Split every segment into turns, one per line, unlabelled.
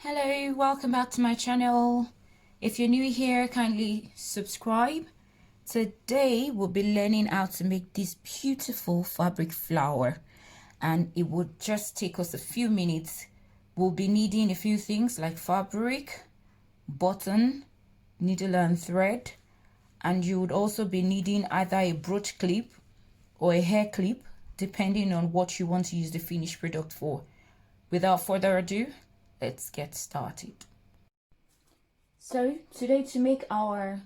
Hello, welcome back to my channel. If you're new here, kindly subscribe. Today we'll be learning how to make this beautiful fabric flower, and it would just take us a few minutes. We'll be needing a few things like fabric, button, needle and thread, and you would also be needing either a brooch clip or a hair clip depending on what you want to use the finished product for. Without further ado, let's get started. So today, to make our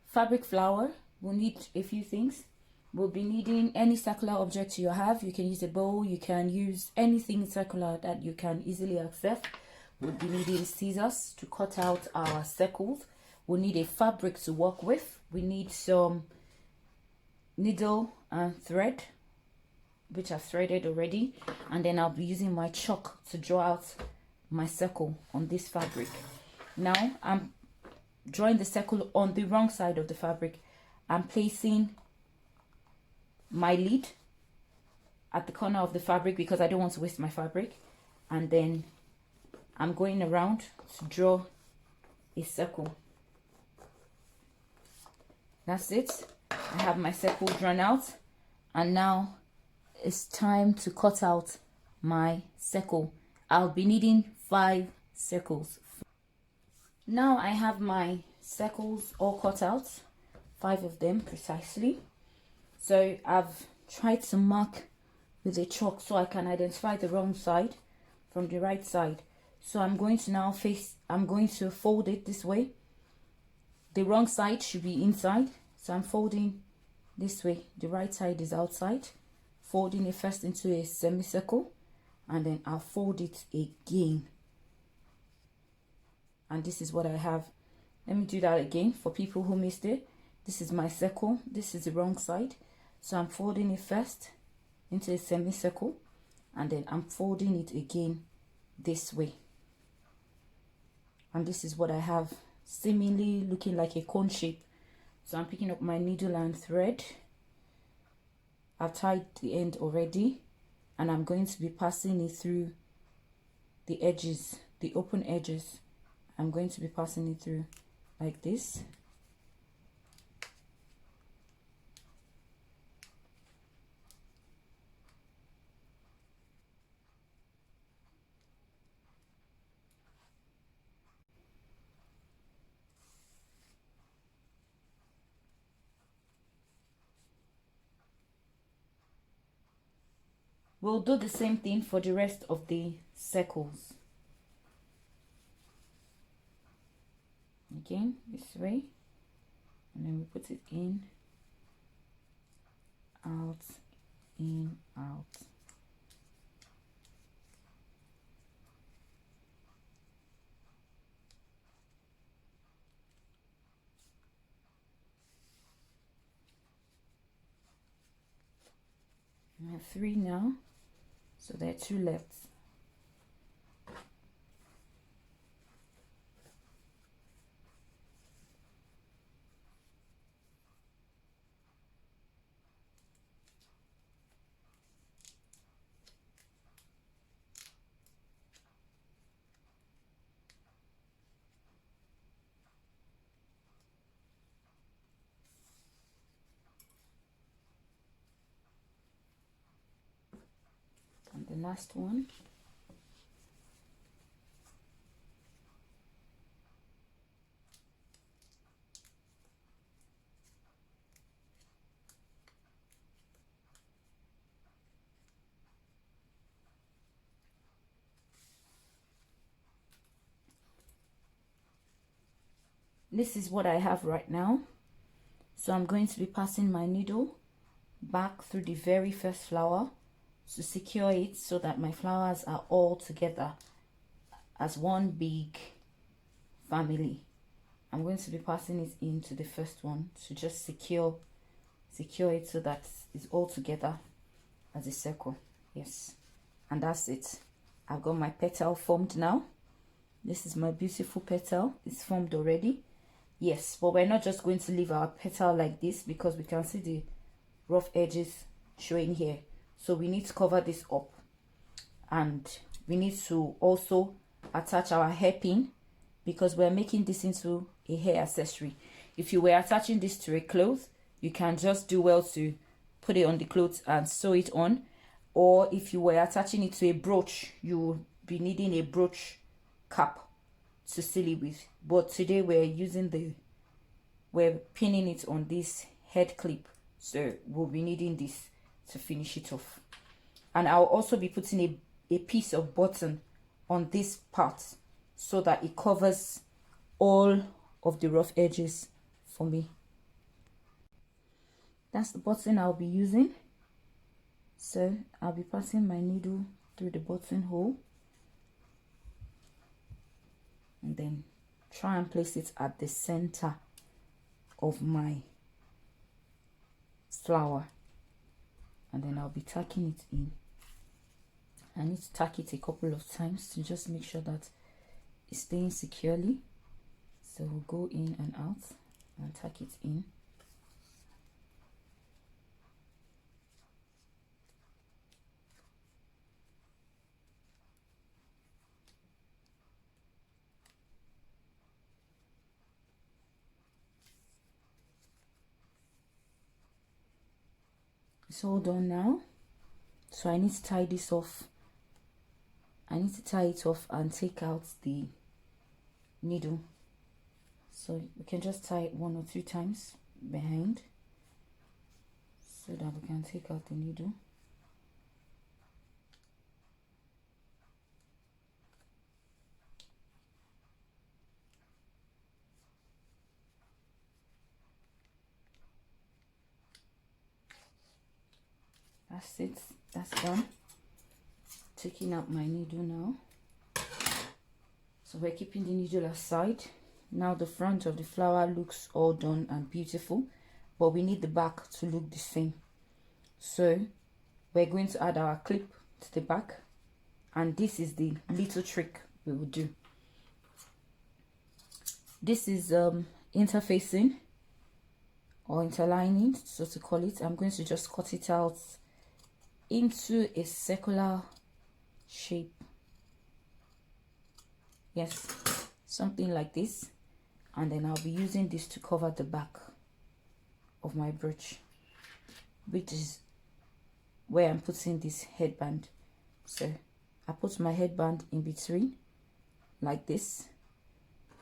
fabric flower, we'll need a few things. We'll be needing any circular object you have. You can use a bowl, you can use anything circular that you can easily access. We'll be needing scissors to cut out our circles. We'll need a fabric to work with. We need some needle and thread, which I've threaded already, and then I'll be using my chalk to draw out my circle on this fabric. Now I'm drawing the circle on the wrong side of the fabric. I'm placing my lead at the corner of the fabric because I don't want to waste my fabric, and then I'm going around to draw a circle. That's it. I have my circle drawn out, and now it's time to cut out my circle. I'll be needing 5 circles. Now I have my circles all cut out, 5 of them precisely. So I've tried to mark with a chalk so I can identify the wrong side from the right side. So I'm going to fold it this way. The wrong side should be inside, so I'm folding this way. The right side is outside. Folding it first into a semicircle, and then I'll fold it again. And this is what I have. Let me do that again for people who missed it. This is my circle. This is the wrong side. So I'm folding it first into a semicircle, and then I'm folding it again this way. And this is what I have, seemingly looking like a cone shape. So I'm picking up my needle and thread. I've tied the end already, and I'm going to be passing it through the edges, the open edges. I'm going to be passing it through like this. We'll do the same thing for the rest of the circles. Again, this way, and then we put it in, out, in, out. I have 3 now, so there are 2 left. And the last one. This is what I have right now. So I'm going to be passing my needle back through the very first flower to secure it so that my flowers are all together as one big family. I'm going to be passing it into the first one to just secure it so that it's all together as a circle. Yes, and that's it. I've got my petal formed now. This is my beautiful petal. It's formed already. Yes, but we're not just going to leave our petal like this because we can see the rough edges showing here. So we need to cover this up, and we need to also attach our hairpin, because we're making this into a hair accessory. If you were attaching this to a cloth, you can just do well to put it on the clothes and sew it on. Or if you were attaching it to a brooch, you will be needing a brooch cap to seal it with. But today we're pinning it on this head clip, so we'll be needing this to finish it off. And I'll also be putting a piece of button on this part so that it covers all of the rough edges for me. That's the button I'll be using. So I'll be passing my needle through the buttonhole and then try and place it at the center of my flower, and then I'll be tacking it in. I need to tack it a couple of times to just make sure that it's staying securely. So we'll go in and out and tack it in. It's all done now, so I need to tie this off. I need to tie it off and take out the needle. So we can just tie it 1 or 2 times behind so that we can take out the needle. That's it, that's done. Taking out my needle now. So we're keeping the needle aside. Now the front of the flower looks all done and beautiful, but we need the back to look the same. So we're going to add our clip to the back, and this is the little trick we will do. This is interfacing or interlining, so to call it. I'm going to just cut it out into a circular shape. Yes, something like this. And then I'll be using this to cover the back of my brooch, which is where I'm putting this headband. So I put my headband in between like this,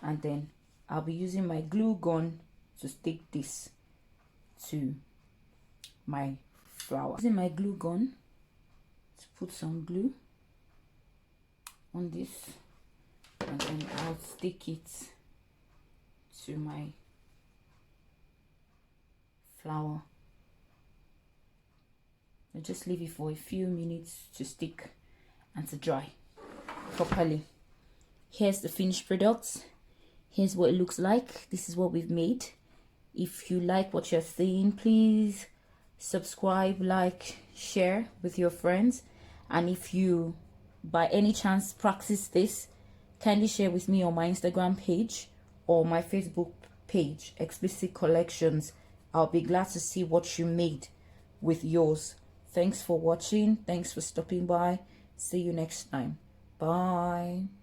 and then I'll be using my glue gun to stick this to my flower. Using my glue gun to put some glue on this, and then I'll stick it to my flower. I'll just leave it for a few minutes to stick and to dry properly. Here's the finished product. Here's what it looks like. This is what we've made. If you like what you're seeing, please subscribe, like, share with your friends. And if you by any chance practice this, kindly share with me on my Instagram page or my Facebook page, Explicit Collections. I'll be glad to see what you made with yours. Thanks for watching. Thanks for stopping by. See you next time. Bye.